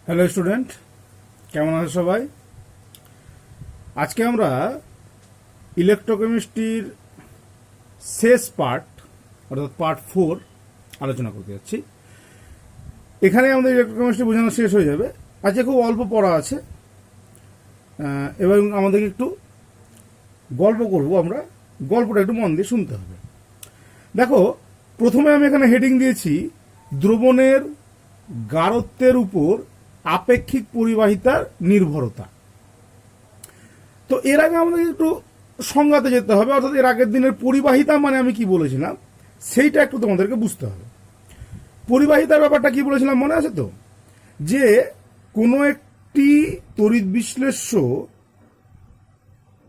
Hello student, কেমন আছো সবাই? আজকে আমরা ইলেকট্রোকেমিস্ট্রির শেষ পার্ট অর্থাৎ পার্ট 4 আলোচনা করতে যাচ্ছি। এখানে আমাদের ইলেকট্রোকেমিস্ট্রি বোঝানো শেষ হয়ে যাবে। আজকে খুব অল্প পড়া আছে এবং আমাদেরকে একটু গল্প করব। আমরা গল্পটা একটু মন দিয়ে শুনতে হবে। দেখো, প্রথমে আমি এখানে হেডিং দিয়েছি দ্রবণের গাঢ়ত্বের উপর আপেক্ষিক পরিবাহিতার নির্ভরতা। তো এর আগে আমাদের একটু সংজ্ঞাতে যেতে হবে, অর্থাৎ এর আগের দিনের পরিবাহিতা মানে আমি কি বলেছিলাম সেইটা একটু তোমাদেরকে বুঝতে হবে। পরিবাহিতার ব্যাপারটা কি বলেছিলাম মনে আছে তো? যে কোনো একটি তড়িৎ বিশ্লেষ্য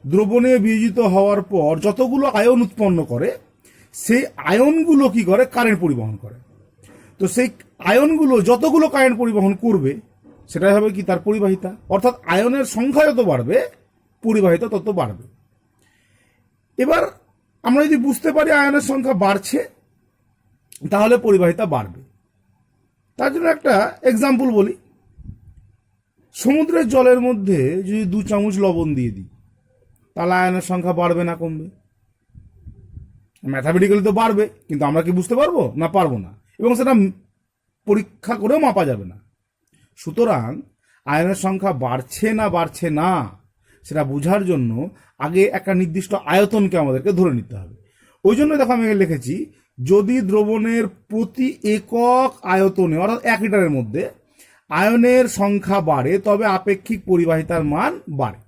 দ্রবণে বিয়োজিত হওয়ার পর যতগুলো আয়ন উৎপন্ন করে সেই আয়নগুলো কি করে? কারেন্ট পরিবহন করে। তো সেই আয়নগুলো যতগুলো কারেন্ট পরিবহন করবে সেটাই হবে কি? তার পরিবাহিতা। অর্থাৎ আয়নের সংখ্যা যত বাড়বে পরিবাহিতা তত বাড়বে। এবার আমরা যদি বুঝতে পারি আয়নের সংখ্যা বাড়ছে তাহলে পরিবাহিতা বাড়বে। তার জন্য একটা এক্সাম্পল বলি। সমুদ্রের জলের মধ্যে যদি 2 চামচ লবণ দিয়ে দিই তাহলে আয়নের সংখ্যা বাড়বে না কমবে? ম্যাথামেটিক্যালি তো বাড়বে, কিন্তু আমরা কি বুঝতে পারবো? না, পারবো না, এবং সেটা পরীক্ষা করেও মাপা যাবে না। সুতরাং আয়নের সংখ্যা বাড়ছে না সেটা বোঝার জন্য আগে একটা নির্দিষ্ট আয়তনকে আমাদেরকে ধরে নিতে হবে। ওই জন্য দেখো আমি লিখেছি, যদি দ্রবণের প্রতি একক আয়তনে অর্থাৎ 1 লিটারের মধ্যে আয়নের সংখ্যা বাড়ে তবে আপেক্ষিক পরিবাহিতার মান বাড়ে।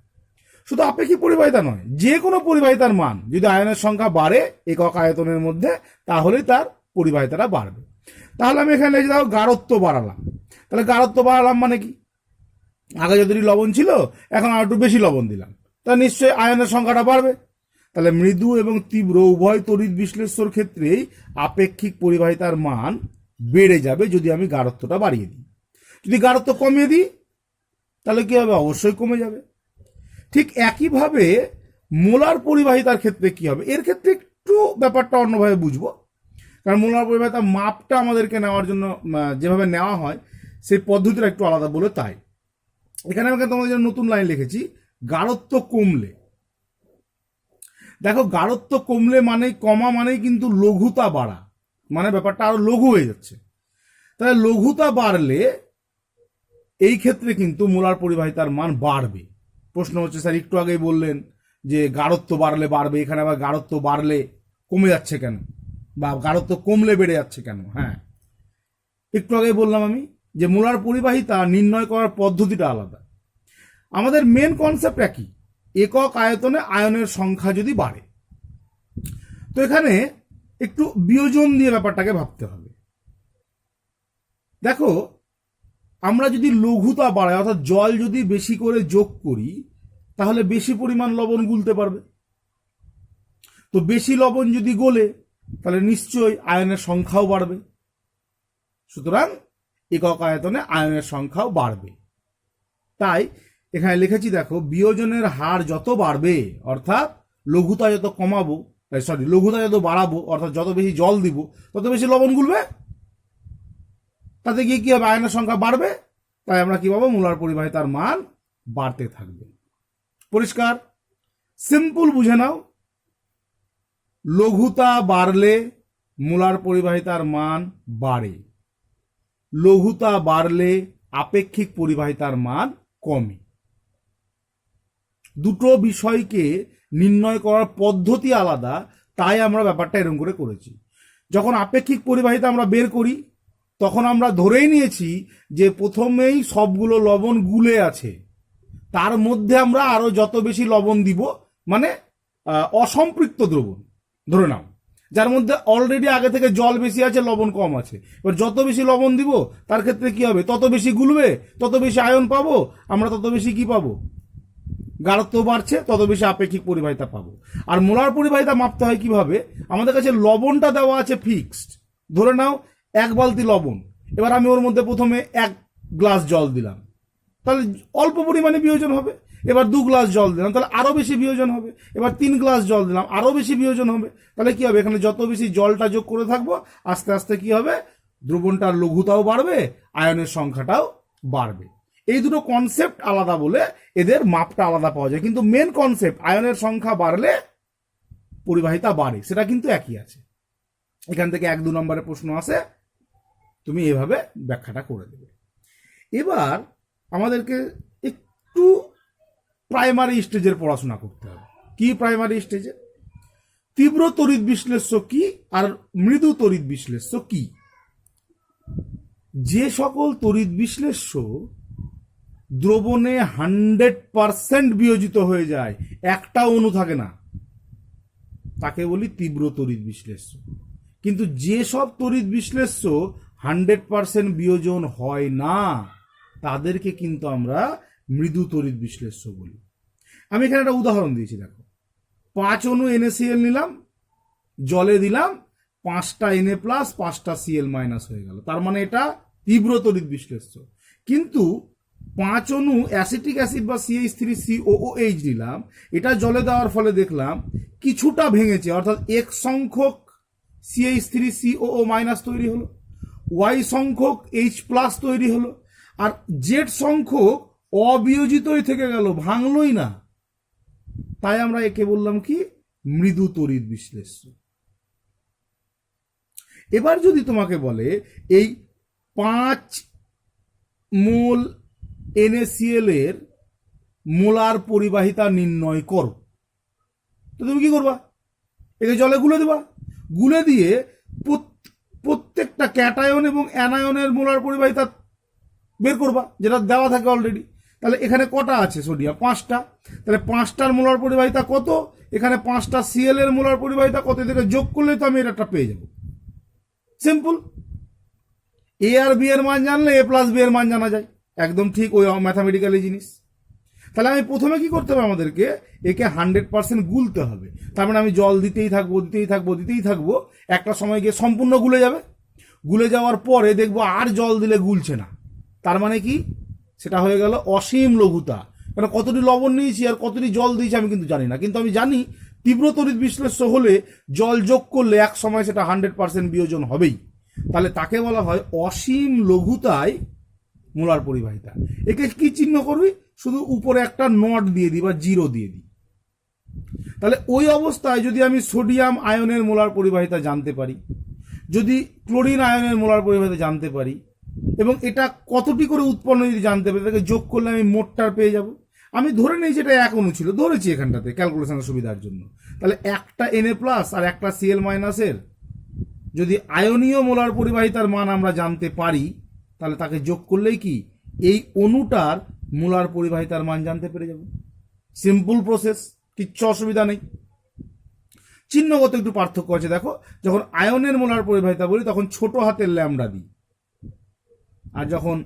শুধু আপেক্ষিক পরিবাহিতা নয়, যে কোনো পরিবাহিতার মান যদি আয়নের সংখ্যা বাড়ে একক আয়তনের মধ্যে তাহলেই তার পরিবাহিতাটা বাড়বে। তাহলে আমি এখানে লিখে দাও গাঢ়ত্ব বাড়ালাম। তাহলে গাঢ়ত্ব বাড়ালাম মানে কি? আগে যদি লবণ ছিল এখন আর একটু বেশি লবণ দিলাম, তা নিশ্চয়ই আয়নের সংখ্যাটা বাড়বে। তাহলে মৃদু এবং তীব্র উভয় তড়িৎ বিশ্লেষ্যর ক্ষেত্রেই আপেক্ষিক পরিবাহিতার মান বেড়ে যাবে যদি আমি গাঢ়ত্বটা বাড়িয়ে দিই। যদি গাঢ়ত্ব কমিয়ে দিই তাহলে কি হবে? অবশ্যই কমে যাবে। ঠিক একইভাবে মোলার পরিবাহিতার ক্ষেত্রে কি হবে? এর ক্ষেত্রে একটু ব্যাপারটা অন্যভাবে বুঝবো, কারণ মোলার পরিবাহিতার মাপটা আমাদেরকে নেওয়ার জন্য যেভাবে নেওয়া হয় সেই পদ্ধতিটা একটু আলাদা বলে তাই এখানে আমি তোমাদের জন্য নতুন লাইন লিখেছি, গাঢ়ত্ব কমলে। দেখো, গাঢ়ত্ব কমলে মানে কমা মানেই কিন্তু লঘুতা বাড়া, মানে ব্যাপারটা আরো লঘু হয়ে যাচ্ছে। তাহলে লঘুতা বাড়লে এই ক্ষেত্রে কিন্তু মোলার পরিবাহিতার মান বাড়বে। প্রশ্ন হচ্ছে, স্যার একটু আগেই বললেন যে গাঢ়ত্ব বাড়লে বাড়বে, এখানে আবার গাঢ়ত্ব বাড়লে কমে যাচ্ছে কেন, বা গাঢ়ত্ব কমলে বেড়ে যাচ্ছে কেন? হ্যাঁ, একটু আগেই বললাম আমি যে মোলার পরিবাহিতা নির্ণয় করার পদ্ধতিটা আলাদা। আমাদের মেন কনসেপ্ট একই, একক আয়তনে আয়নের সংখ্যা যদি বাড়ে। তো এখানে একটু বিয়োজন দিয়ে ব্যাপারটাকে ভাবতে হবে। দেখো, আমরা যদি লঘুতা বাড়াই অর্থাৎ জল যদি বেশি করে যোগ করি তাহলে বেশি পরিমাণ লবণ গুলতে পারবে। তো বেশি লবণ যদি গলে তাহলে নিশ্চয়ই আয়নের সংখ্যাও বাড়বে। সুতরাং একক আয়তনে আয়নের সংখ্যাও বাড়বে। তাই এখানে লিখেছি, দেখো, বিয়োজনের হার যত বাড়বে অর্থাৎ লঘুতা যত কমাবো, লঘুতা যত বাড়াবো অর্থাৎ যত বেশি জল দিব তত বেশি লবণ গুলবে। তাতে গিয়ে কি হবে? আয়নের সংখ্যা বাড়বে। তাই আমরা কি পাবো? মোলার পরিবাহিতার মান বাড়তে থাকবে। পরিষ্কার? সিম্পল বুঝে নাও, লঘুতা বাড়লে মোলার পরিবাহিতার মান বাড়ে, লঘুতা বাড়লে আপেক্ষিক পরিবাহিতার মান কমে। দুটো বিষয়কে নির্ণয় করার পদ্ধতি আলাদা, তাই আমরা ব্যাপারটা এরকম করে করেছি। যখন আপেক্ষিক পরিবাহিতা আমরা বের করি তখন আমরা ধরেই নিয়েছি যে প্রথমেই সবগুলো লবণ গুলে আছে, তার মধ্যে আমরা আরো যত বেশি লবণ দিব মানে অসম্পৃক্ত দ্রবণ ধরে নাও, যার মধ্যে অলরেডি আগে থেকে জল বেশি আছে লবণ কম আছে। এবার যত বেশি লবণ দিব তার ক্ষেত্রে কি হবে? তত বেশি গুলবে, তত বেশি আয়ন পাবো, আমরা তত বেশি কি পাবো? গাঢ়ত্ব বাড়ছে, তত বেশি আপেক্ষিক পরিবাহিতা পাবো। আর মোলার পরিবাহিতা মাপতে হয় কিভাবে? আমাদের কাছে লবণটা দেওয়া আছে ফিক্সড। ধরে নাও 1 বালতি লবণ, এবার আমি ওর মধ্যে প্রথমে 1 গ্লাস জল দিলাম, তাহলে অল্প পরিমাণে বিয়োজন হবে। এবার 2 গ্লাস জল দিলাম, তাহলে আরো বেশি বিয়োজন হবে। এবার 3 গ্লাস জল দিলাম, আরো বেশি বিয়োজন হবে। তাহলে কি হবে? এখানে যত বেশি জলটা যোগ করে থাকবো আস্তে আস্তে কি হবে? দ্রবণটার লঘুতাও বাড়বে, আয়নের সংখ্যাটাও বাড়বে। এই দুটো কনসেপ্ট আলাদা বলে এদের মাপটা আলাদা পাওয়া যায়, কিন্তু মেন কনসেপ্ট আয়নের সংখ্যা বাড়লে পরিবাহিতা বাড়ে, সেটা কিন্তু একই আছে। এখান থেকে 1-2 নম্বরের প্রশ্ন আসে, তুমি এভাবে ব্যাখ্যাটা করে দেবে। এবার আমাদেরকে একটু প্রাইমারি স্টেজের পড়াশোনা করতে হবে। কি প্রাইমারি স্টেজে? তীব্র তড়িৎ বিশ্লেষ্য কি আর মৃদু তড়িৎ বিশ্লেষ্য কি? যে সকল তড়িৎ বিশ্লেষ্য দ্রবণে 100% বিয়োজিত হয়ে যায়, একটা অণু থাকে না, তাকে বলি তীব্র তড়িৎ বিশ্লেষ্য। কিন্তু যেসব তড়িৎ বিশ্লেষ্য 100% বিয়োজন হয় না, তাদেরকে কিন্তু আমরা মৃদু তড়িৎ বিশ্লেষ্য বলি। আমি এখানে একটা উদাহরণ দিয়েছি, দেখো 5 অণু NaCl নিলাম, জলে দিলাম, 5টা Na+, 5টা Cl- হয়ে গেল, তার মানে এটা তীব্র তড়িৎ বিশ্লেষ্য। কিন্তু 5 অণু অ্যাসিটিক অ্যাসিড বা CH3COOH নিলাম, এটা জলে দেওয়ার ফলে দেখলাম কিছুটা ভেঙেছে, অর্থাৎ X সংখ্যক CH3COO- তৈরি হলো, Y সংখ্যক H+ তৈরি হলো, আর Z সংখ্যক অবিয়োজিতই থেকে গেল, ভাঙলই না। তাই আমরা একে বললাম কি? মৃদু তড়িৎ বিশ্লেষ্য। এবার যদি তোমাকে বলে এই 5 মোল NaCl এর মোলার পরিবাহিতা নির্ণয় করো, তো তুমি কি করবা? একে জলে গুলে দেবা, গুলে দিয়ে প্রত্যেকটা ক্যাটায়ন এবং অ্যানায়নের মোলার পরিবাহিতা বের করবা, যেটা দেওয়া থাকে অলরেডি। তাহলে এখানে কটা আছে সোডিয়াম? 5টা। তাহলে 5টার মোলার পরিবাহিতা কত? এখানে 5টা Cl এর মোলার পরিবাহিতা কত? এদেরকে যোগ করলে তো আমি এটা পেয়ে যাব। সিম্পল। A আর B এর মান জানলে A+ B এর মান জানা যায়, একদম ঠিক ওই ম্যাথামেটিক্যালি জিনিস। তাহলে আমি প্রথমে কি করতে হবে? আমাদেরকে একে 100% গুলতে হবে। তার মানে আমি জল দিতেই থাকবো, একটা সময় গিয়ে সম্পূর্ণ গুলে যাবে। গুলে যাওয়ার পরে দেখবো আর জল দিলে গুলছে না, তার মানে কি? সেটা হয়ে গেল অসীম লঘুতা। কারণ কতটি লবণ নিয়েছি আর কতটি জল দিয়েছি আমি কিন্তু জানি না, কিন্তু আমি জানি তীব্র তড়িৎ বিশ্লেষ্য হলে জল যোগ করলে এক সময় সেটা 100% বিয়োজন হবেই। তাহলে তাকে বলা হয় অসীম লঘুতায় মোলার পরিবাহিতা। একে কি চিহ্ন করবি? শুধু উপরে একটা নট দিয়ে দিই বা 0 দিয়ে দিই। তাহলে ওই অবস্থায় যদি আমি সোডিয়াম আয়নের মোলার পরিবাহিতা জানতে পারি, যদি ক্লোরিন আয়নের মোলার পরিবাহিতা জানতে পারি, এবং এটা কতটি করে উৎপন্ন যদি জানতে পারি, তাকে যোগ করলে আমি মোটটার পেয়ে যাব। আমি ধরে নেই যেটা 1 অণু ছিল, ধরেছি এখানটাতে ক্যালকুলেশনের সুবিধার জন্য। তাহলে একটা Na+ আর একটা Cl- এর যদি আয়নীয় মোলার পরিবাহিতার মান আমরা জানতে পারি, তাহলে তাকে যোগ করলেই কি এই অণুটার মোলার পরিবাহিতার মান জানতে পেরে যাব। সিম্পল প্রসেস, কিচ্ছু অসুবিধা নেই। চিহ্নগত একটু পার্থক্য আছে। দেখো, যখন আয়নের মোলার পরিবাহিতা বলি তখন ছোট হাতের ল্যামডা দিই, আর যখন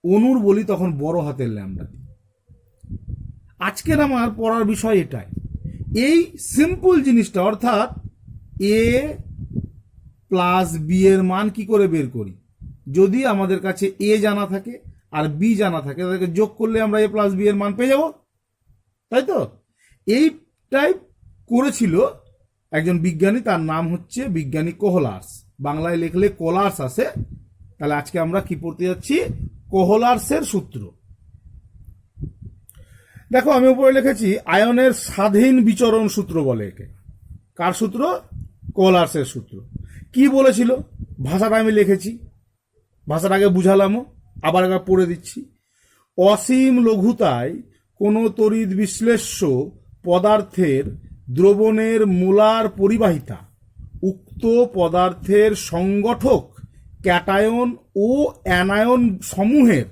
অণুর বলি তখন বড় হাতের ল্যামডা দিই। আজকের আমার পড়ার বিষয় এটাই, এই সিম্পল জিনিসটা, অর্থাৎ A+B এর মান কি করে বের করি? যদি আমাদের কাছে A জানা থাকে আর B জানা থাকে, তাদেরকে যোগ করলে আমরা A+B এর মান পেয়ে যাব, তাই তো? এইটাই করেছিল একজন বিজ্ঞানী, তার নাম হচ্ছে বিজ্ঞানী কোহলার্স। বাংলায় লিখলে কোলার্স আসে। তাহলে আজকে আমরা কি পড়তে যাচ্ছি? কোহলার্সের সূত্র। দেখো, আমি উপরে লিখেছি আয়নের স্বাধীন বিচরণ সূত্র বলে একে। কার সূত্র? কোহলার্সের সূত্র। কি বলেছিল? ভাষাটা আমি লিখেছি, ভাষাটা আগে বুঝালামও, আবার একবার পড়ে দিচ্ছি। অসীম লঘুতায় কোনো তড়িৎ বিশ্লেষ্য পদার্থের দ্রবণের মোলার পরিবাহিতা উক্ত পদার্থের সংগঠক ক্যাটায়ন ও অ্যানায়ন সমূহের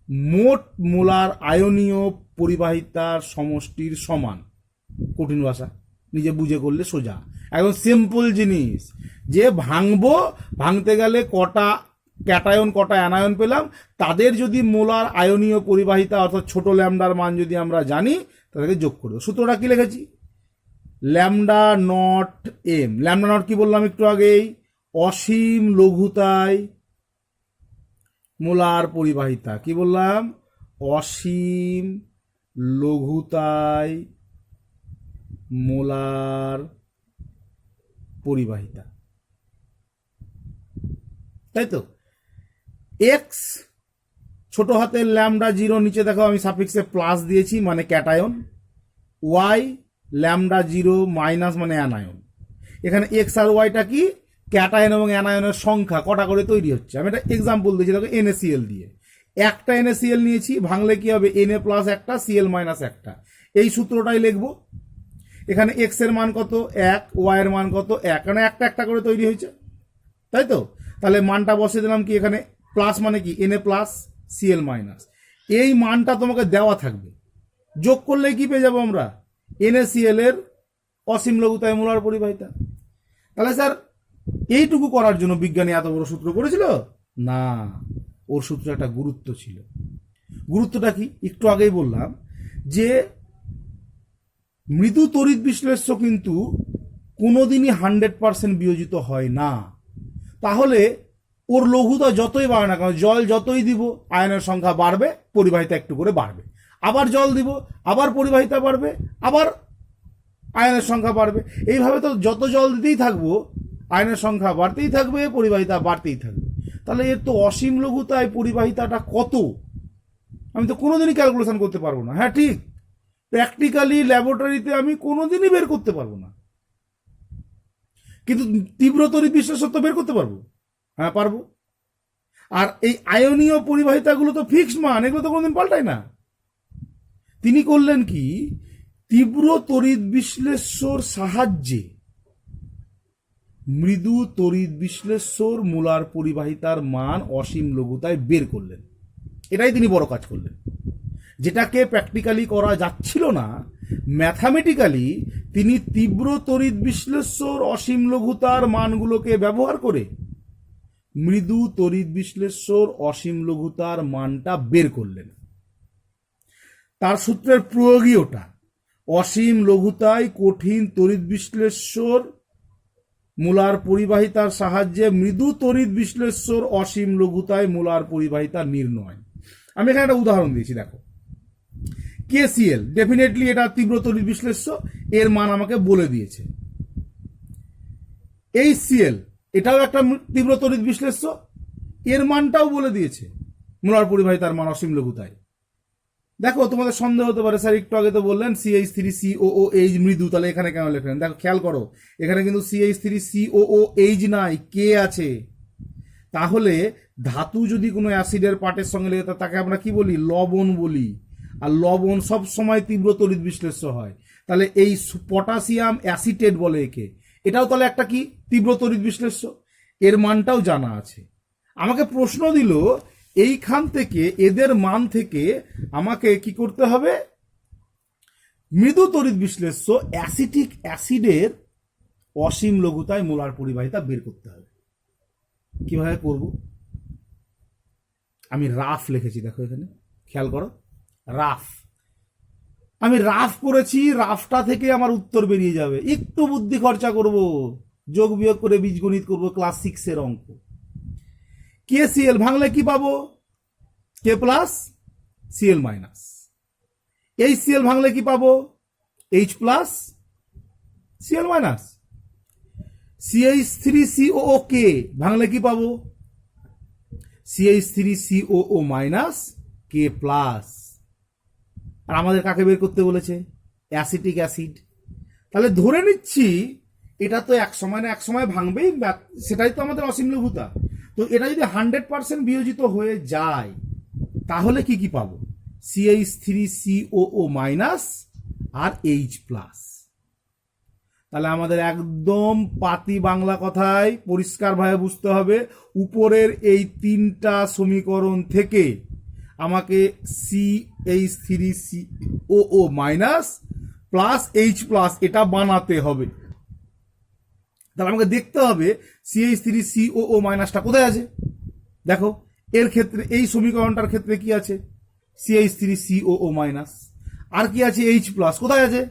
মোট মোলার আয়নীয় পরিবাহিতার সমষ্টির সমান। কঠিন ভাষা, নিজে বুঝে করলে সোজা, একদম সিম্পল জিনিস। যে ভাঙবো, ভাঙতে গেলে কটা ক্যাটায়ন কটা অ্যানায়ন পেলাম, তাদের যদি মোলার আয়নীয় পরিবাহিতা অর্থাৎ ছোট ল্যামডার মান যদি আমরা জানি, তাদেরকে যোগ করব। সূত্রটা কি লিখেছি? Lambda not M. Lambda not কি বললাম একটু আগেই? অসীম লঘুতায় মোলার পরিবাহিতা। কি বললাম? অসীম লঘুতায় মোলার পরিবাহিতা, তাই তো? এক্স ছোট হাতের ল্যামডা জিরো, নিচে দেখো আমি সাফিক্সে প্লাস দিয়েছি মানে cation, Y lambda zero minus মানে অ্যানায়ন। এখানে এক্স আর ওয়াইটা কি, ক্যাটায়ন এবং অ্যানায়নের সংখ্যা কটা করে তৈরি হচ্ছে। আমি একটা এক্সাম্পল দিয়েছি দেখো NaCl দিয়ে, একটা NaCl নিয়েছি, ভাঙলে কি হবে Na প্লাস একটা Cl মাইনাস একটা, এই সূত্রটাই লিখবো। এখানে এক্স এর মান কত 1, ওয়াই এর মান কত 1, কারণ একটা একটা করে তৈরি হয়েছে, তাই তো। তাহলে মানটা বসিয়ে দিলাম কি, এখানে প্লাস মানে কি Na প্লাস Cl মাইনাস, এই মানটা তোমাকে দেওয়া থাকবে, যোগ করলে কি পেয়ে যাবো আমরা, NaCl এর অসীম লঘুতায় মোলার পরিবাহিতা। তাহলে স্যার এইটুকু করার জন্য বিজ্ঞানী এত বড় সূত্র করেছিল না, ওর সূত্রে একটা গুরুত্ব ছিল। গুরুত্বটা কি, একটু আগেই বললাম যে মৃদু তড়িৎ বিশ্লেষ্য কিন্তু কোনোদিনই 100% বিয়োজিত হয় না। তাহলে ওর লঘুতা যতই বাড়ে না কেন, জল যতই দিব আয়নের সংখ্যা বাড়বে, পরিবাহিতা একটু করে বাড়বে, আবার জল দিব আবার পরিবাহিতা বাড়বে, আবার আয়নের সংখ্যা বাড়বে। এইভাবে তো যত জল দিতেই থাকবো আয়নের সংখ্যা বাড়তেই থাকবে, পরিবাহিতা বাড়তেই থাকবে। তাহলে এর তো অসীম লঘুতায় পরিবাহিতাটা কত, আমি তো কোনোদিনই ক্যালকুলেশন করতে পারবো না। হ্যাঁ ঠিক, প্র্যাকটিক্যালি ল্যাবরেটরিতে আমি কোনোদিনই বের করতে পারবো না, কিন্তু তীব্র তড়িৎ বিশ্লেষ্য তো বের করতে পারবো। হ্যাঁ পারবো। আর এই আয়নীয় পরিবাহিতাগুলো তো ফিক্সড মান, এগুলো তো কোনোদিন পাল্টায় না। তিনি করলেন কি, তীব্র তড়িৎ বিশ্লেষ্যর সাহায্যে মৃদু তড়িৎ বিশ্লেষ্যর মোলার পরিবাহিতার মান অসীম লঘুতায় বের করলেন। এটাই তিনি বড় কাজ করলেন, যেটাকে প্র্যাকটিক্যালি করা যাচ্ছিল না। ম্যাথামেটিক্যালি তিনি তীব্র তড়িৎ বিশ্লেষ্যর অসীম লঘুতার মানগুলোকে ব্যবহার করে মৃদু তড়িৎ বিশ্লেষ্যর অসীম লঘুতার মানটা বের করলেন। তার সূত্রের প্রয়োগই ওটা, অসীম লঘুতায় কঠিন তড়িৎ বিশ্লেষ্যর মোলার পরিবাহিতার সাহায্যে মৃদু তড়িৎ বিশ্লেষ্যর অসীম লঘুতায় মোলার পরিবাহিতা নির্ণয়। আমি এখানে একটা উদাহরণ দিয়েছি, দেখো KCl ডেফিনেটলি এটা তীব্র তড়িৎ বিশ্লেষ্য, এর মান আমাকে বলে দিয়েছে। HCl এটাও একটা তীব্র তড়িৎ বিশ্লেষ্য, এর মানটাও বলে দিয়েছে, মোলার পরিবাহিতার মান অসীম লঘুতায়। দেখো তোমাদের সন্দেহ হতে পারে, স্যার একটু আগে তো বললেন CH3COOH মৃদু, তাহলে এখানে কেন লেখলেন? দেখো খেয়াল করো, এখানে কিন্তু CH3COOH নাই, K আছে। তাহলে ধাতু যদি কোনো অ্যাসিডের পার্টের সঙ্গে লেগে থাকে তাকে আমরা কি বলি, লবণ বলি। আর লবণ সব সময় তীব্র তড়িৎ বিশ্লেষ্য হয়। তাহলে এই পটাশিয়াম অ্যাসিটেট বলে একে, এটাও তাহলে একটা কি তীব্র তড়িৎ বিশ্লেষ্য, এর মানটাও জানা আছে। আমাকে প্রশ্ন দিল এইখান থেকে, এদের মান থেকে আমাকে কি করতে হবে, মৃদু তড়িৎ বিশ্লেষ্য অ্যাসিটিক অ্যাসিডের অসীম লঘুতায় মোলার পরিবাহিতা বের করতে হবে। কিভাবে করব, আমি রাফ লিখেছি, দেখো এখানে খেয়াল করো, রাফ আমি রাফ করেছি, রাফটা থেকে আমার উত্তর বেরিয়ে যাবে। একটু বুদ্ধি খরচা করব, যোগ বিয়োগ করে বীজগণিত করব, ক্লাস 6 অঙ্ক। KCl ভাঙলে কি পাবো, K plus Cl minus. HCl ভাঙলে কি পাবো, H plus Cl minus. CH3COOK ভাঙলে কি পাবো, CH3COO মাইনাস K প্লাস। আর আমাদের কাকে বের করতে বলেছে, অ্যাসিটিক অ্যাসিড। তাহলে ধরে নিচ্ছি এটা তো এক সময় না এক সময় ভাঙবেই, সেটাই তো আমাদের অসীম লঘুতা। তো এটা যদি 100% বিয়োজিত হয়ে যায় তাহলে কি কি পাবো, CH3COO মাইনাস আর H প্লাস। তাহলে আমাদের একদম পাতি বাংলা কথায় পরিষ্কারভাবে বুঝতে হবে, উপরের এই তিনটা সমীকরণ থেকে আমাকে CH3COO minus plus H plus এটা বানাতে হবে। তাহলে আমাকে দেখতে হবে CH3COO মাইনাসটা কোথায় আছে। দেখো এর ক্ষেত্রে, এই সমীকরণটার ক্ষেত্রে কি আছে, CH3COO মাইনাস, আর কি আছে H প্লাস, কোথায় আছে,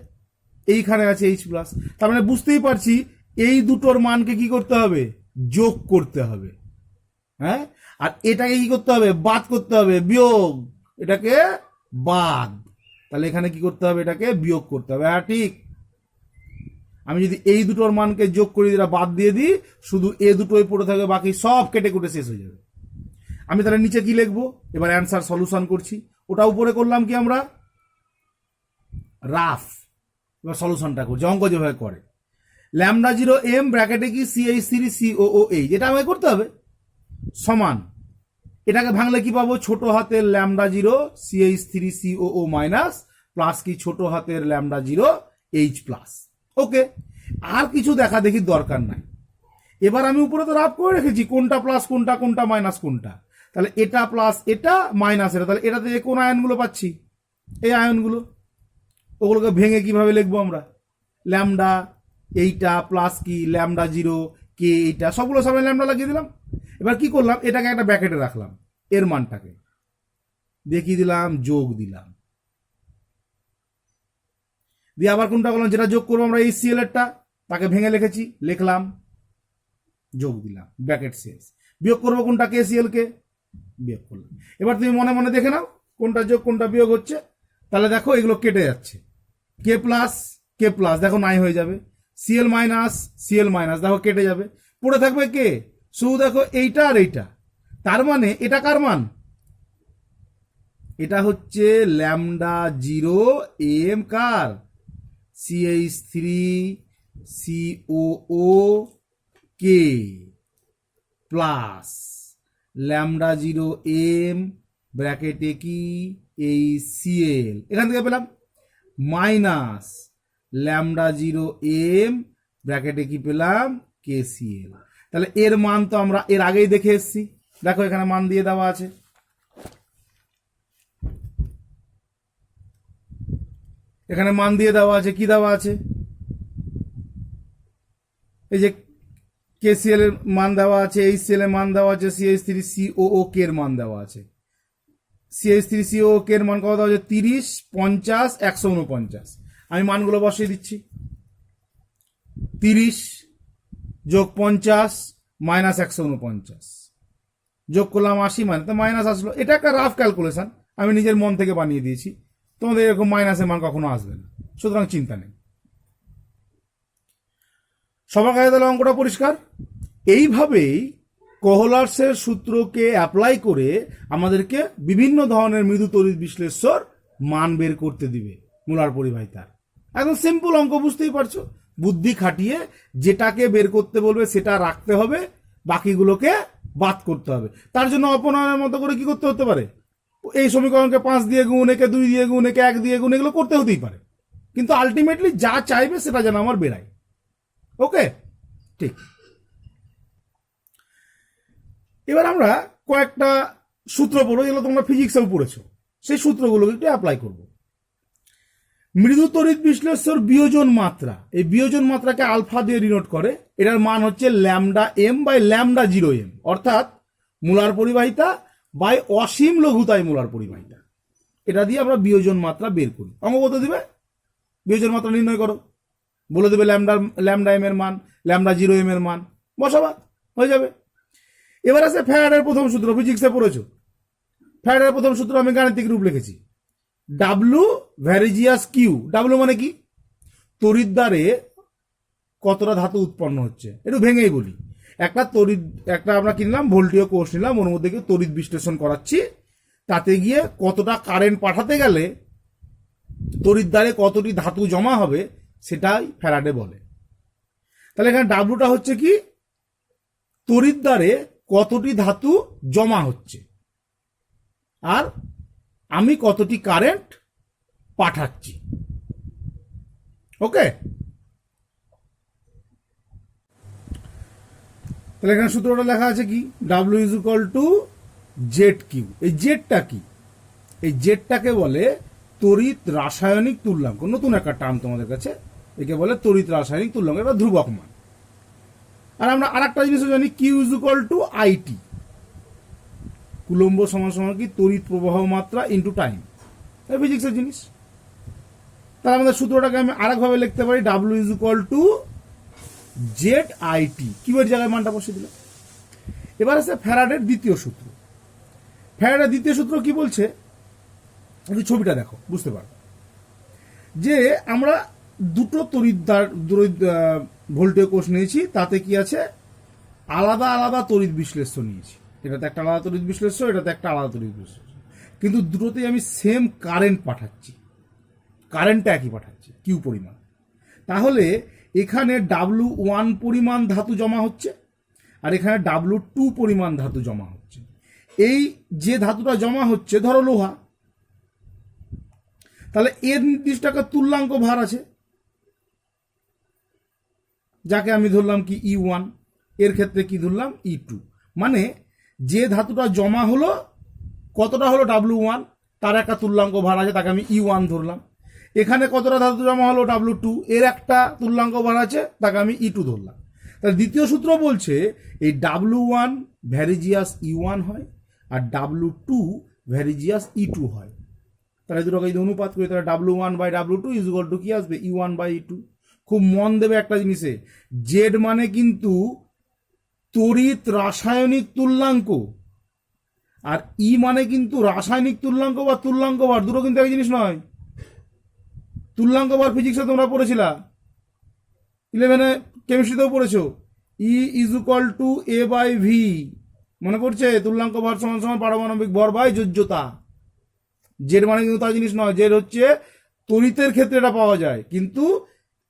এইখানে আছে H প্লাস। তার মানে বুঝতেই পারছি এই দুটোর মানকে কি করতে হবে, যোগ করতে হবে। হ্যাঁ, আর এটাকে কি করতে হবে, বাদ করতে হবে, বিয়োগ, এটাকে বাদ। তাহলে এখানে কি করতে হবে, এটাকে বিয়োগ করতে হবে। হ্যাঁ ঠিক, আমি যদি এই দুটোর মানকে যোগ করি, এটা বাদ দিয়ে দিই, শুধু এ দুটোই পড়ে থাকবে, বাকি সব কেটে কুটে শেষ হয়ে যাবে। আমি তাহলে নিচে কি লিখবো, এবার অ্যান্সার সলিউশন করছি। ওটা উপরে করলাম কি আমরা রাফ, এবার সলিউশনটা করছি অঙ্ক যেভাবে করে। ল্যামডা 0 m ব্র্যাকেটে কি CH3 COOH, এটা আমাকে করতে হবে, সমান এটাকে ভাঙলে কি পাবো, ছোট হাতের lambda 0 CH3 COO minus plus কি ছোট হাতের ল্যামডা 0 H প্লাস। ওকে, আর কিছু দেখা দেখির দরকার নাই। এবার আমি উপরে তো রাফ করে রেখেছি কোনটা প্লাস কোনটা, কোনটা মাইনাস কোনটা, তাহলে এটা প্লাস এটা মাইনাস এটা, তাহলে এটাতে কোন আয়নগুলো পাচ্ছি, এই আয়নগুলো, ওগুলোকে ভেঙে কিভাবে লিখবো আমরা, ল্যামডা এইটা প্লাস কি ল্যামডা 0 কে এইটা, সবগুলো সামনে ল্যামডা লাগিয়ে দিলাম। এবার কি করলাম, এটাকে একটা ব্র্যাকেটে রাখলাম, এর মানটাকে দেখিয়ে দিলাম, যোগ দিলাম, দিয়ে আবার কোনটা করলাম, যেটা যোগ করবো আমরা HCl এরটা, তাকে ভেঙে লিখেছি, লিখলাম, যোগ দিলাম, ব্র্যাকেট শেষ। বিয়োগ করবো কোনটা, KCl কে বিয়োগ করলাম। এবার তুমি মনে মনে দেখে নাও কোনটা যোগ কোনটা বিয়োগ হচ্ছে, তাহলে দেখো এগুলো কেটে যাচ্ছে, কে প্লাস দেখো নাই হয়ে যাবে, Cl মাইনাস দেখো কেটে যাবে, পড়ে থাকবে কে, শুধু দেখো এইটা আর এইটা। তার মানে এটা কার মান, এটা হচ্ছে ল্যামডা 0 m কার CH3 COOK plus lambda 0 m ব্র্যাকেটে কি HCl, এখান থেকে পেলাম, মাইনাস ল্যামডা 0 m ব্র্যাকেটে কি পেলাম KCl। তাহলে এর মান তো আমরা এর আগেই দেখে এসেছি, দেখো এখানে মান দিয়ে দেওয়া আছে, এখানে মান দিয়ে দেওয়া আছে, কি দেওয়া আছে, এই যে KCl এর মান দেওয়া আছে, HCl এর মান দেওয়া আছে, CH3 COOK এর মান দেওয়া আছে। CH3 COOK এর মান কত দেওয়া আছে, 30 50 149। আমি মানগুলো বসিয়ে দিচ্ছি, 30 যোগ 50 মাইনাস 149, যোগ করলাম 80, মানে তো মাইনাস আসলো। এটা একটা রাফ ক্যালকুলেশন, আমি নিজের মন থেকে বানিয়ে দিয়েছি, তোমাদের এরকম মাইনাসের মান কখনো আসবে না, সুতরাং চিন্তা নেই। সবার কাছে তাহলে অঙ্কটা পরিষ্কার। এইভাবেই কোহলার্সের সূত্রকে অ্যাপ্লাই করে আমাদেরকে বিভিন্ন ধরনের মৃদু তড়িৎ বিশ্লেষ্যর মান বের করতে দিবে মুলার পরিবাহিতার। একদম সিম্পল অঙ্ক, বুঝতেই পারছো, বুদ্ধি খাটিয়ে যেটাকে বের করতে বলবে সেটা রাখতে হবে, বাকিগুলোকে বাদ করতে হবে। তার জন্য অপনয়নের মতো করে কি করতে হতে পারে, এই সমীকরণকে 5 দিয়ে গুণ, একে 2 দিয়ে গুণ, একে 1 দিয়ে গুণ, এগুলো করতে হতেই পারে, কিন্তু আলটিমেটলি যা চাইবে সেটা যেন আমার বেরায়। ওকে, ঠিক। এবার আমরা কয়েকটা সূত্র পড়বো, যেগুলো তোমরা ফিজিক্সেও পড়েছো, সেই সূত্রগুলোকে একটু অ্যাপ্লাই করবো। মৃদু তড়িৎ বিশ্লেষ্যর বিয়োজন মাত্রা, এই বিয়োজন মাত্রাকে আলফা দিয়ে ডিনোট করে, এটার মান হচ্ছে lambda m by lambda 0 m, অর্থাৎ মুলার পরিবাহিতা বাই অসীম লঘুতায় মুলার পরিবাহিতা। এটা দিয়ে আমরা বিয়োজন মাত্রা বের করি। অঙ্ক কত দিবে, বিয়োজন মাত্রা নির্ণয় করো, বলে দেবে ল্যামডা m এর মান, ল্যামডা 0 m এর মান, বসাবা, হয়ে যাবে। এবার আছে ফ্যারাডের প্রথম সূত্র, ফিজিক্সে পড়েছো, ফ্যারাডের প্রথম সূত্র আমি গাণিতিক রূপ লিখেছি, ডাব্লু ভ্যারিজিয়াস কিউ। ডাব্লু মানে কি, তড়িৎদ্বারে কতটা ধাতু উৎপন্ন হচ্ছে, একটু ভেঙেই বলি। একটা আমরা কিনলাম ভোল্টীয় কোর্স নিলাম, ওর মধ্যে গিয়ে তড়িৎ বিশ্লেষণ করাচ্ছি, তাতে গিয়ে কতটা কারেন্ট পাঠাতে গেলে তড়িৎদ্বারে কতটি ধাতু জমা হবে সেটাই ফ্যারাডে বলে। তাহলে এখানে ডাব্লুটা হচ্ছে কি, তড়িৎদ্বারে কতটি ধাতু জমা হচ্ছে আর আমি কতটি কারেন্ট পাঠাচ্ছি। ওকে, তাহলে এখানে সূত্রটা লেখা আছে কি, W is equal to Z Q. এই জেডটা কি, এই জেডটাকে বলে তড়িৎ রাসায়নিক তুল্যাঙ্ক, নতুন একটা টার্ম তোমাদের কাছে, একে বলে তড়িৎ রাসায়নিক তুল্যাঙ্ক, এটা ধ্রুবক মান। আর আমরা আর একটা জিনিসও জানি, Q is equal to I T, coulomb সমান সমান কি তড়িৎ প্রবাহ মাত্রা ইন্টু টাইম, ফিজিক্সের জিনিস। তাহলে আমাদের সূত্রটাকে আমি আরেকভাবে লিখতে পারি, W is equal to Z IT, কিউয়ের জায়গায় মানটা বসিয়ে দিলাম। এবার আছে ফ্যারাডের দ্বিতীয় সূত্র। ফ্যারাডের দ্বিতীয় সূত্র কি বলছে, একটু ছবিটা দেখো বুঝতে পারো, যে আমরা দুটো তড়িৎ ভোল্টেজ কোষ নিয়েছি, তাতে কি আছে, আলাদা আলাদা তড়িৎ বিশ্লেষ্য নিয়েছি। এটাতে একটা আলাদা তড়িৎ বিশ্লেষ্য, এটাতে একটা আলাদা তড়িৎ বিশ্লেষ্য, কিন্তু দুটোতেই আমি সেম কারেন্ট পাঠাচ্ছি, কারেন্টটা একই পাঠাচ্ছি কিউ পরিমাণ। তাহলে এখানে W1 পরিমাণ ধাতু জমা হচ্ছে আর এখানে W2 পরিমাণ ধাতু জমা হচ্ছে। এই যে ধাতুটা জমা হচ্ছে ধরো লোহা, তাহলে এর নির্দিষ্ট একটা তুল্যাঙ্ক ভার আছে, যাকে আমি ধরলাম কি E1, এর ক্ষেত্রে কি ধরলাম E2। মানে যে ধাতুটা জমা হলো কতটা হলো W1, তার একটা তুল্যাঙ্ক ভার আছে, তাকে আমি E1 ধরলাম। এখানে কতটা ধাতু জমা হলো W2, এর একটা তুল্যাঙ্ক ভার আছে, তাকে আমি E2 ধরলাম। তাহলে দ্বিতীয় সূত্র বলছে এই W1 ভ্যারিজিয়াস E1 হয় আর W2 ভ্যারিজিয়াস E2 হয়। তাহলে দুটোকে যদি অনুপাত করি তাহলে W1/W2 ইজ ইকুয়াল টু কি আসবে E1/E2। খুব মন দেবে একটা জিনিসে, জেড মানে কিন্তু তড়িৎ রাসায়নিক তুল্যাঙ্ক আর ই মানে কিন্তু রাসায়নিক তুল্যাঙ্ক বা তুল্যাঙ্ক ভার, দুটো কিন্তু এক জিনিস নয়। তুল্যাঙ্ক ভার ফিজিক্সে তোমরা পড়েছিলা, 11-এ কেমিস্ট্রিতেও পড়েছো, ই ইজ ইকুয়াল টু A/V, মনে পড়ছে? তুল্যাঙ্ক ভার সমান সমান পারমাণবিক ভর বাই যোজ্যতা। জেড মানে কিন্তু তার জিনিস নয়, জেড হচ্ছে তড়িতের ক্ষেত্রে এটা পাওয়া যায়, কিন্তু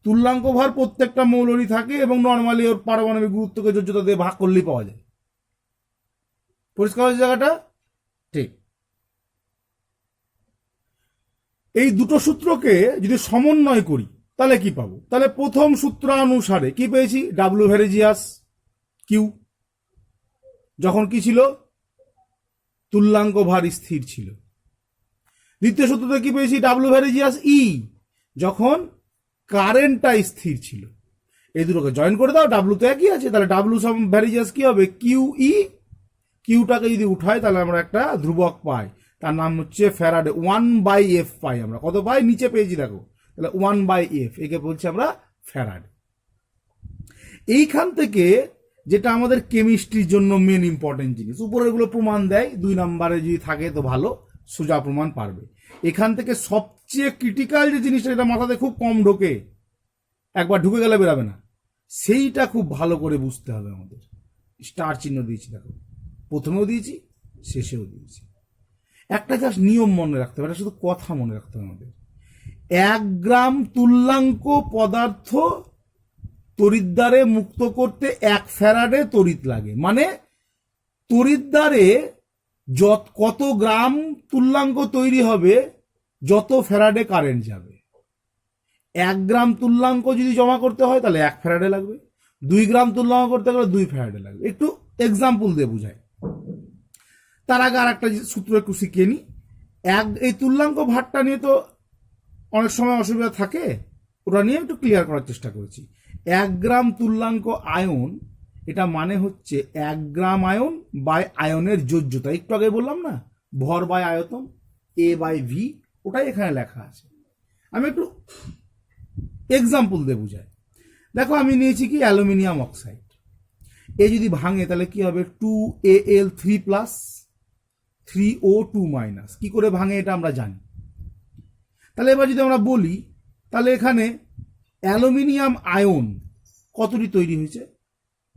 তুল্যাঙ্ক ভার প্রত্যেকটা মৌলেরই থাকে এবং নর্মালি ওর পারমাণবিক গুরুত্বকে যোজ্যতা দিয়ে ভাগ করলেই পাওয়া যায়। পরিষ্কার হচ্ছে জায়গাটা? ঠিক। এই দুটো সূত্রকে যদি সমন্বয় করি তাহলে কি পাবো? তাহলে প্রথম সূত্রানুসারে কি পেয়েছি? ডাব্লু ভ্যারিজিয়াস কিউ, যখন কি ছিল তুল্যাঙ্ক ভার স্থির ছিল। দ্বিতীয় সূত্রতে কি পেয়েছি? ডাব্লু ভ্যারিজিয়াস ই, যখন কারেন্টটা স্থির ছিল। এই দুটোকে জয়েন করে দাও, ডাব্লু তো একই আছে, তাহলে ডাব্লু সম ভ্যারিজিয়াস কি হবে? Q E. কিউটাকে যদি উঠাই তাহলে আমরা একটা ধ্রুবক পাই, তার নাম হচ্ছে ফ্যারাডে। 1/F পাই আমরা। কত পাই? নিচে পেয়েছি দেখো, তাহলে 1/F, একে বলছি আমরা ফ্যারাডে। এইখান থেকে যেটা আমাদের কেমিস্ট্রির জন্য মেন ইম্পর্টেন্ট জিনিস, উপরের গুলো প্রমাণ দেয়, 2 নম্বরে যদি থাকে তো ভালো, সোজা প্রমাণ পারবে। এখান থেকে সবচেয়ে ক্রিটিক্যাল যে জিনিসটা, যেটা মাথাতে খুব কম ঢোকে, একবার ঢুকে গেলে বেরাবে না, সেইটা খুব ভালো করে বুঝতে হবে আমাদের। স্টার চিহ্ন দিয়েছি দেখো, প্রথমেও দিয়েছি, শেষেও দিয়েছি। একটা জাস্ট নিয়ম মনে রাখতে হবে, এটা শুধু কথা মনে রাখতে হবে আমাদের। 1 গ্রাম তুল্যাঙ্ক পদার্থ তড়িৎদ্বারে মুক্ত করতে 1 ফ্যারাডে তড়িৎ লাগে। মানে তড়িৎদ্বারে কত গ্রাম তুল্যাঙ্ক তৈরি হবে, যত ফ্যারাডে কারেন্ট যাবে। 1 গ্রাম তুল্যাঙ্ক যদি জমা করতে হয় তাহলে 1 ফ্যারাডে লাগবে, 2 গ্রাম তুল্যাঙ্ক করতে গেলে 2 ফ্যারাডে লাগবে। একটু এক্সাম্পল দিয়ে বুঝাই। তার আগে আর একটা সূত্র একটু শিখিয়ে নি। এই তুল্যাঙ্ক ভারটা নিয়ে তো অনেক সময় অসুবিধা থাকে, ওটা নিয়ে একটু ক্লিয়ার করার চেষ্টা করেছি। 1 গ্রাম তুল্যাঙ্ক আয়ন, এটা মানে হচ্ছে 1 গ্রাম আয়ন বাই আয়নের যোজ্যতা। একটু আগে বললাম না, ভর বাই আয়তন, A/V, ওটাই এখানে লেখা আছে। আমি একটু এক্সাম্পল দিয়ে বুঝাই। দেখো আমি নিয়েছি কি অ্যালুমিনিয়াম অক্সাইড, এ যদি ভাঙে তাহলে কি হবে? 2Al3+, 3O2-। কি করে ভাঙে এটা আমরা জানি। তাহলে এবার যদি আমরা বলি, তাহলে এখানে অ্যালুমিনিয়াম আয়ন কতটি তৈরি হয়েছে?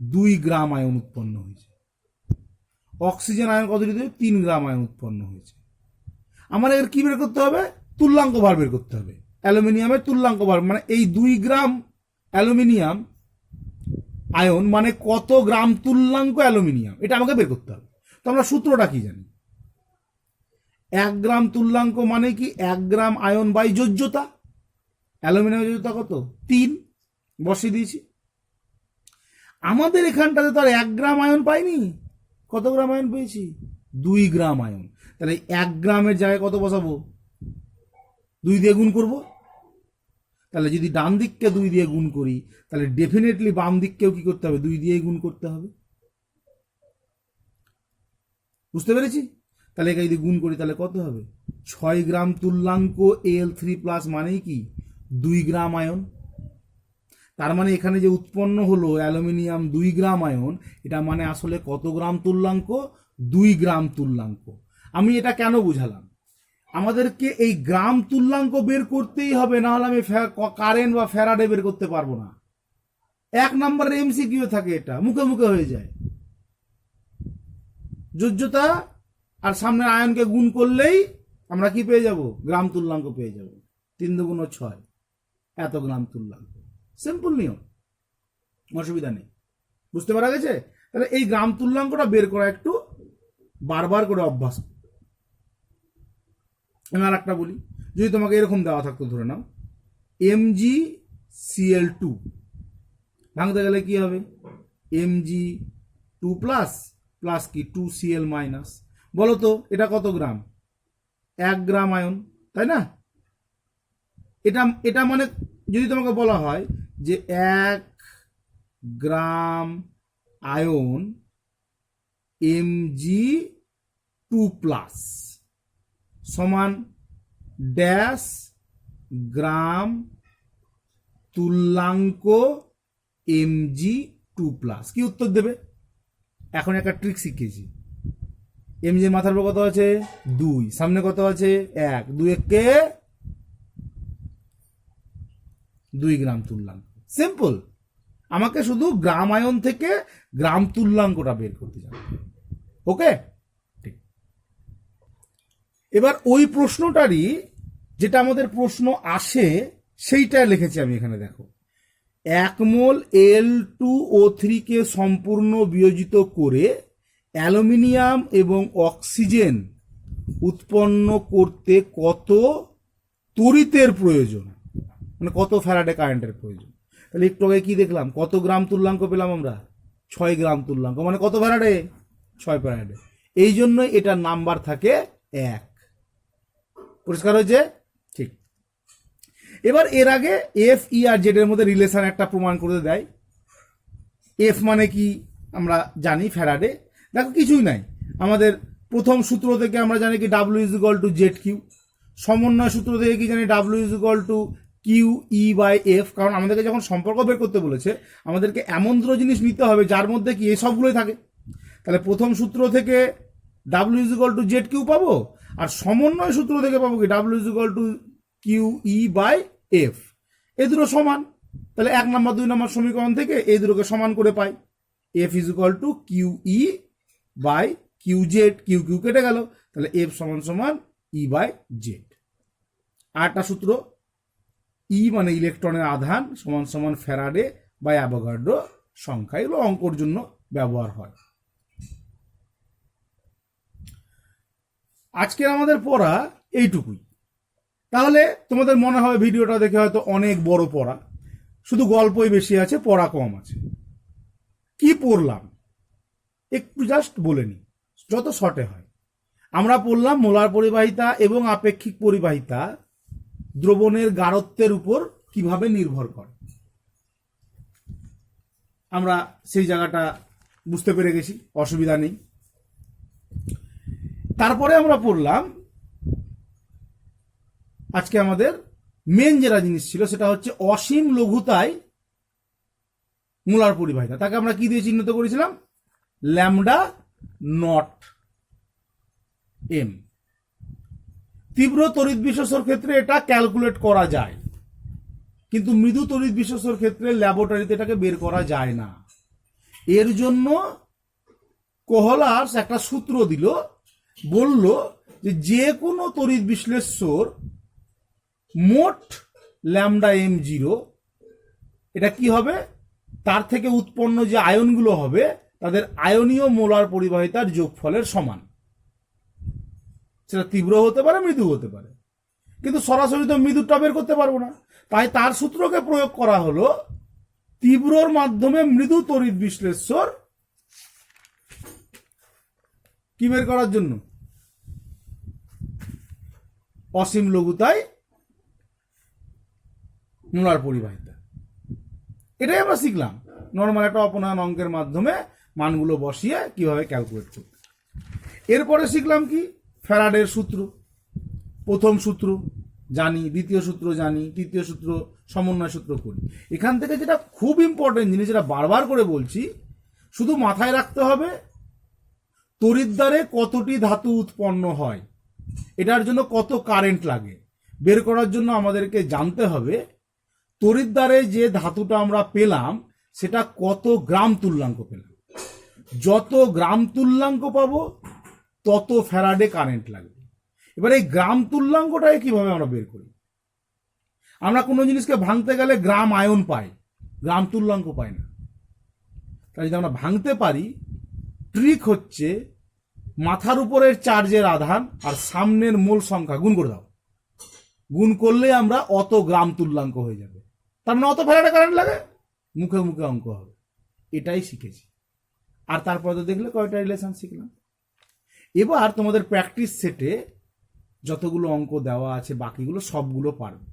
2 গ্রাম আয়ন উৎপন্ন হয়েছে। অক্সিজেন আয়ন কতটি তৈরি? 3 গ্রাম আয়ন উৎপন্ন হয়েছে। আমার এর কি বের করতে হবে? তুল্যাঙ্ক ভার বের করতে হবে। অ্যালুমিনিয়ামের তুল্যাঙ্ক ভার মানে এই 2 গ্রাম অ্যালুমিনিয়াম আয়ন মানে কত গ্রাম তুল্যাঙ্ক অ্যালুমিনিয়াম, এটা আমাকে বের করতে হবে। তো আমরা সূত্রটা কি জানি? 1 গ্রাম তুল্যাঙ্ক মানে কি 1 গ্রাম আয়ন বাই যোজ্যতা। অ্যালুমিনিয়ামের যোজ্যতা কত? 3, বসিয়ে দিয়েছি। আমাদের এখানটাতে তো আর 1 গ্রাম আয়ন পাইনি, কত গ্রাম আয়ন পেয়েছি? 2 গ্রাম আয়ন। তাহলে 1 গ্রামের জায়গায় কত বসাবো? 2 দিয়ে গুণ করব। তাহলে যদি ডান দিককে 2 দিয়ে গুণ করি, তাহলে ডেফিনেটলি বাম দিককেও কি করতে হবে? 2 দিয়ে গুণ করতে হবে। বুঝতে পেরেছি? তাহলে একে যদি গুণ করি তাহলে কত হবে? 6 গ্রাম তুল্যাঙ্ক Al3+ মানেই কি 2 গ্রাম আয়ন। তার মানে এখানে যে উৎপন্ন হলো অ্যালুমিনিয়াম 2 গ্রাম আয়ন, এটা মানে আসলে কত গ্রাম তুল্যাঙ্ক? 2 গ্রাম তুল্যাঙ্ক। আমি এটা কেন বুঝালাম? আমাদেরকে এই গ্রাম তুল্যাঙ্ক বের করতেই হবে, না হলে আমি কারেন্ট বা ফ্যারাডে বের করতে পারবো না। 1 নম্বরের MCQ থাকে, এটা মুখে মুখে হয়ে যায়। যোজ্যতা আর সামনের আয়নকে গুণ করলেই আমরা কি পেয়ে যাব? গ্রাম তুল্যাঙ্ক পেয়ে যাব। 3 × 2 = 6, এত গ্রাম তুল্যাঙ্ক। সিম্পল নিয়ম, অসুবিধা নেই। বুঝতে পারা গেছে? তাহলে এই গ্রাম তুল্যাঙ্কটা বের করা একটু বারবার করে অভ্যাস। আমি আর একটা বলি, যদি তোমাকে এরকম দেওয়া থাকতো, ধরে নাও MgCl2, ভাঙতে গেলে কি হবে? Mg2 প্লাস কি 2Cl মাইনাস। বলো তো এটা কত গ্রাম? 1 গ্রাম আয়ন, তাই না? এটা মানে যদি তোমাকে বলা হয় যে 1 গ্রাম আয়ন Mg2+ সমান ড্যাশ গ্রাম তুল্যাঙ্ক Mg2+, কি উত্তর দেবে? এখন একটা ট্রিক শিখিয়েছি। Mg এর মাথার উপর কত আছে? 2, সামনে কত আছে? 1, 2 × 2 গ্রাম তুল্যাঙ্ক। সিম্পল। আমাকে শুধু গ্রাম আয়ন থেকে গ্রাম তুল্যাঙ্কটা বের করতে যাবে। ওকে, ঠিক। এবার ওই প্রশ্নটারই যেটা আমাদের প্রশ্ন আসে সেইটা লিখেছি আমি এখানে। দেখো, 1 মোল L2O3 কে সম্পূর্ণ বিয়োজিত করে অ্যালুমিনিয়াম এবং অক্সিজেন উৎপন্ন করতে কত তড়িতের প্রয়োজন, মানে কত ফ্যারাডে কারেন্টের প্রয়োজন। তাহলে একটু আগে কি দেখলাম? কত গ্রাম তুল্যাঙ্ক পেলাম আমরা? 6 গ্রাম তুল্যাঙ্ক, মানে কত ফ্যারাডে? 6 ফ্যারাডে। এই জন্য এটার নাম্বার থাকে 1। পরিষ্কার হয়েছে? ঠিক। এবার এর আগে F, E আর Z এর মধ্যে রিলেশন একটা প্রমাণ করে দেয়। F মানে কি আমরা জানি, ফ্যারাডে। দেখো কিছুই নাই, আমাদের প্রথম সূত্র থেকে আমরা জানি কি W = ZQ। সমন্বয় সূত্র থেকে কি জানি? W = QE/F। কারণ আমাদেরকে যখন সম্পর্ক বের করতে বলেছে, আমাদেরকে এমন দুটো জিনিস নিতে হবে যার মধ্যে কি এই সবগুলোই থাকে। তাহলে প্রথম সূত্র থেকে W = ZQ পাবো, আর সমন্বয় সূত্র থেকে পাবো কি W = QE/F। এই দুটো সমান। তাহলে 1 নম্বর 2 নম্বর সমীকরণ থেকে এই দুটোকে সমান করে পাই। F = QE/QZ। QQ কেটে গেল, তাহলে F = E/Z। আরেকটা সূত্র, E মানে ইলেকট্রনের আধান সমান ফ্যারাডে বা অ্যাভোগাড্রো সংখ্যা। এগুলো অঙ্কর জন্য ব্যবহার হয়। আজকে আমাদের পড়া এইটুকুই। তাহলে তোমাদের মনে হবে ভিডিওটা দেখে হয়তো অনেক বড় পড়া, শুধু গল্পই বেশি আছে, পড়া কম আছে। কি পড়লাম একটু জাস্ট বলে নি, যত শর্টে হয়। আমরা পড়লাম মোলার পরিবাহিতা এবং আপেক্ষিক পরিবাহিতা দ্রবণের গাঢ়ত্বের উপর কিভাবে নির্ভর করে। আমরা সেই জায়গাটা বুঝতে পেরে গেছি, অসুবিধা নেই। তারপরে আমরা পড়লাম আজকে আমাদের মেন যেটা জিনিস ছিল সেটা হচ্ছে অসীম লঘুতায় মোলার পরিবাহিতা। তাকে আমরা কি দিয়ে চিহ্নিত করেছিলাম? λ0m। তীব্র তড়িৎ বিশ্বস্তর ক্ষেত্রে এটা ক্যালকুলেট করা যায়, কিন্তু মৃদু তড়িৎ বিশ্বস্তর ক্ষেত্রে ল্যাবরেটরিতে এটাকে বের করা যায় না। এর জন্য কোহলার্স একটা সূত্র দিল, বলল যে কোনো তড়িৎ বিশ্লেষ্যর মোট λm0 এটা কি হবে? তার থেকে উৎপন্ন যে আয়নগুলো হবে তাদের আয়নীয় মোলার পরিবাহিতার যোগফলের সমান। সেটা তীব্র হতে পারে, মৃদু হতে পারে, কিন্তু সরাসরি তো মৃদুটা বের করতে পারবো না। তাই তার সূত্রকে প্রয়োগ করা হলো তীব্রর মাধ্যমে মৃদু তড়িৎ বিশ্লেষ্যর কি বের করার জন্য? অসীম লঘুতায় মোলার পরিবাহিতা। এটাই আমরা শিখলাম নর্মাল একটা অপনয়ন অঙ্কের মাধ্যমে মানগুলো বসিয়ে কিভাবে ক্যালকুলেট করতে। এরপরে শিখলাম কি? ফ্যারাডের সূত্র। প্রথম সূত্র জানি, দ্বিতীয় সূত্র জানি, তৃতীয় সূত্র সমন্বয় সূত্র করি। এখান থেকে যেটা খুব ইম্পর্টেন্ট জিনিস, যেটা বারবার করে বলছি, শুধু মাথায় রাখতে হবে তড়িৎদ্বারে কতটি ধাতু উৎপন্ন হয়, এটার জন্য কত কারেন্ট লাগে বের করার জন্য আমাদেরকে জানতে হবে তড়িৎদ্বারে যে ধাতুটা আমরা পেলাম সেটা কত গ্রাম তুল্যাঙ্ক পেলাম। যত গ্রাম তুল্যাঙ্ক পাবো তত ফ্যারাডে কারেন্ট লাগবে। এবার এই গ্রাম তুল্যাঙ্কটাকে কিভাবে আমরা বের করি? আমরা কোনো জিনিসকে ভাঙতে গেলে গ্রাম আয়ন পাই, গ্রাম তুল্যাঙ্ক পাই না। তাই যদি আমরা ভাঙতে পারি, ট্রিক হচ্ছে মাথার উপরের চার্জের আধান আর সামনের মোল সংখ্যা গুণ করে দাও, গুণ করলে আমরা অত গ্রাম তুল্যাঙ্ক হয়ে যাবে, তার মানে অত ফ্যারাডে কারেন্ট লাগে, মুখে মুখে অঙ্ক হবে। এটাই শিখেছি। আর তারপরে তো দেখলে কয়টা রিলেশন শিখলাম। এবার তোমাদের প্র্যাকটিস সেটে যতগুলো অঙ্ক দেওয়া আছে বাকিগুলো সবগুলো পারবে,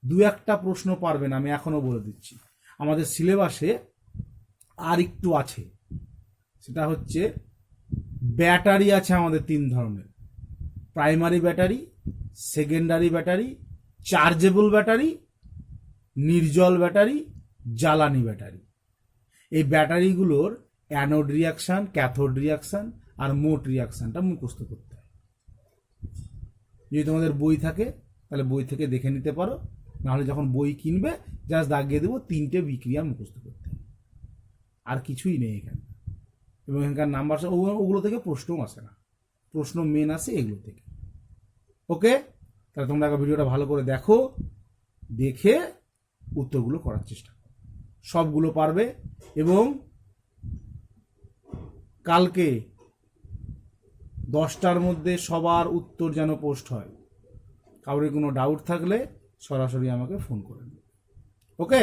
দু একটা প্রশ্ন পারবে না, আমি এখনো বলে দিচ্ছি। আমাদের সিলেবাসে আর একটু আছে, সেটা হচ্ছে ব্যাটারি আছে আমাদের 3 ধরনের: primary battery, secondary battery, chargeable battery, নির্জল ব্যাটারি, জ্বালানি ব্যাটারি। এই ব্যাটারিগুলোর অ্যানোড রিয়াকশন, ক্যাথোড রিয়াকশন আর মোট রিয়াকশনটা মুখস্থ করতে হয়। যদি তোমাদের বই থাকে তাহলে বই থেকে দেখে নিতে পারো, নাহলে যখন বই কিনবে জাস্ট দাগিয়ে দেবো 3টে বিক্রিয়া মুখস্থ করতে হবে, আর কিছুই নেই এখানে। এবং এখানকার নাম্বার ওগুলো থেকে প্রশ্নও আসে না, প্রশ্ন মেন আসে এগুলো থেকে। ওকে, তাহলে তোমরা ভিডিওটা ভালো করে দেখো, দেখে উত্তরগুলো করার চেষ্টা করো, সবগুলো পারবে। এবং কালকে 10টার মধ্যে সবার উত্তর যেন পোস্ট হয়। কারোর কোনো ডাউট থাকলে সরাসরি আমাকে ফোন করে নেবে। ওকে।